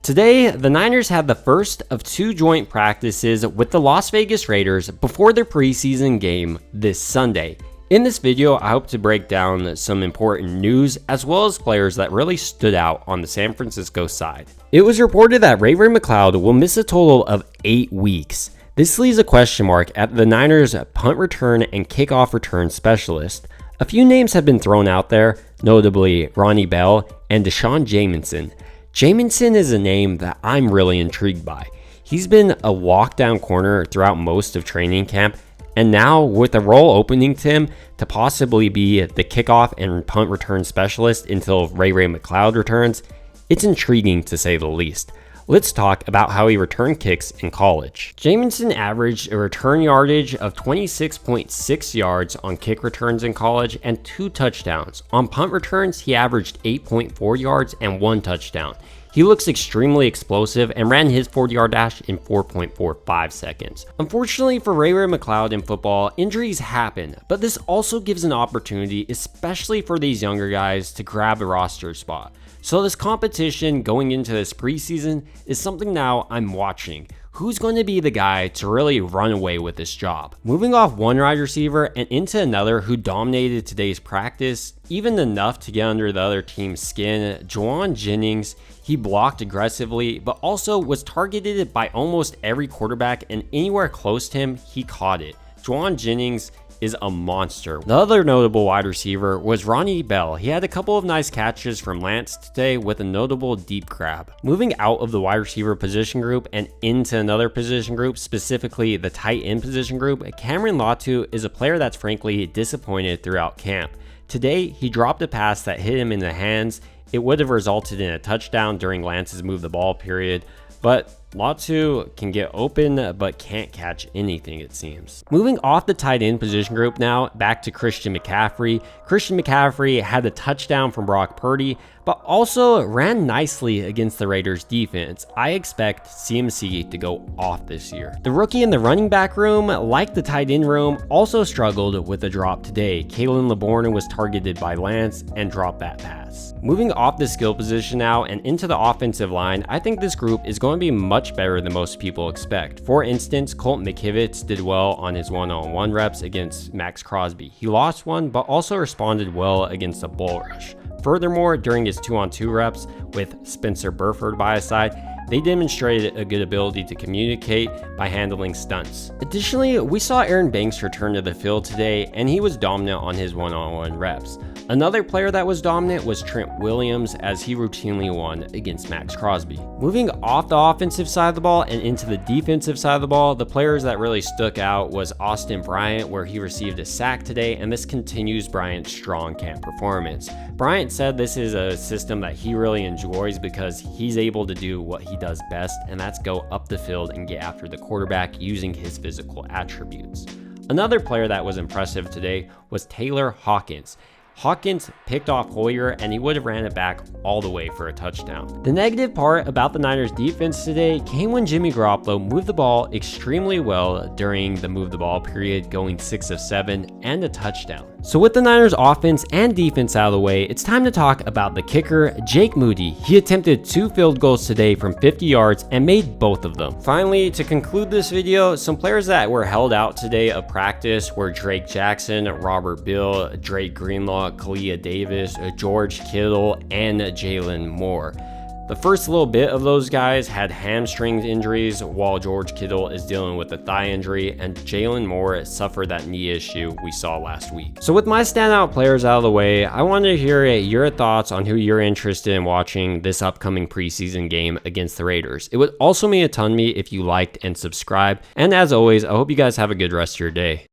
Today, the Niners had the first of 2 joint practices with the Las Vegas Raiders before their preseason game this Sunday. In this video, I hope to break down some important news as well as players that really stood out on the San Francisco side. It was reported that Ray McCloud will miss a total of 8 weeks. This leaves a question mark at the Niners' punt return and kickoff return specialist. A few names have been thrown out there, notably Ronnie Bell and DeSean Jameson. Jameson is a name that I'm really intrigued by. He's been a walk-down corner throughout most of training camp, and now with a role opening to him to possibly be the kickoff and punt return specialist until Ray McCloud returns, it's intriguing to say the least. Let's talk about how he returned kicks in college. Jameson averaged a return yardage of 26.6 yards on kick returns in college and 2 touchdowns. On punt returns, he averaged 8.4 yards and 1 touchdown. He looks extremely explosive and ran his 40-yard dash in 4.45 seconds. Unfortunately for Ray McCloud in football, injuries happen, but this also gives an opportunity, especially for these younger guys, to grab a roster spot. So this competition going into this preseason is something now I'm watching. Who's going to be the guy to really run away with this job? Moving off one wide receiver and into another who dominated today's practice, even enough to get under the other team's skin, Juan Jennings. He blocked aggressively, but also was targeted by almost every quarterback, and anywhere close to him, he caught it. Juan Jennings is a monster. The other notable wide receiver was Ronnie Bell. He had a couple of nice catches from Lance today with a notable deep grab. Moving out of the wide receiver position group and into another position group, specifically the tight end position group, Cameron Latu is a player that's frankly disappointed throughout camp. Today, he dropped a pass that hit him in the hands. It would have resulted in a touchdown during Lance's move the ball period, but Latu can get open but can't catch anything, it seems. Moving off the tight end position group now, back to Christian McCaffrey. Christian McCaffrey had a touchdown from Brock Purdy, but also ran nicely against the Raiders defense. I expect CMC to go off this year. The rookie in the running back room, like the tight end room, also struggled with a drop today. Kalen LeBourne was targeted by Lance and dropped that pass. Moving off the skill position now and into the offensive line, I think this group is going to be much better than most people expect. For instance, Colt McKivitz did well on his one-on-one reps against Max Crosby. He lost one, but also responded well against a bull rush. Furthermore, during his 2-on-2 reps with Spencer Burford by his side, they demonstrated a good ability to communicate by handling stunts. Additionally, we saw Aaron Banks return to the field today, and he was dominant on his one-on-one reps. Another player that was dominant was Trent Williams, as he routinely won against Max Crosby. Moving off the offensive side of the ball and into the defensive side of the ball, the players that really stuck out was Austin Bryant, where he received a sack today, and this continues Bryant's strong camp performance. Bryant said this is a system that he really enjoys because he's able to do what he does best, and that's go up the field and get after the quarterback using his physical attributes. Another player that was impressive today was Taylor Hawkins. Hawkins picked off Hoyer, and he would have ran it back all the way for a touchdown. The negative part about the Niners defense today came when Jimmy Garoppolo moved the ball extremely well during the move the ball period, going 6 of 7 and a touchdown. So with the Niners offense and defense out of the way, it's time to talk about the kicker, Jake Moody. He attempted 2 field goals today from 50 yards and made both of them. Finally, to conclude this video, some players that were held out today of practice were Drake Jackson, Robert Bill, Drake Greenlaw, Kalia Davis, George Kittle, and Jalen Moore. The first little bit of those guys had hamstring injuries, while George Kittle is dealing with a thigh injury, and Jalen Moore suffered that knee issue we saw last week. So with my standout players out of the way, I want to hear your thoughts on who you're interested in watching this upcoming preseason game against the Raiders. It would also mean a ton to me if you liked and subscribed. And as always, I hope you guys have a good rest of your day.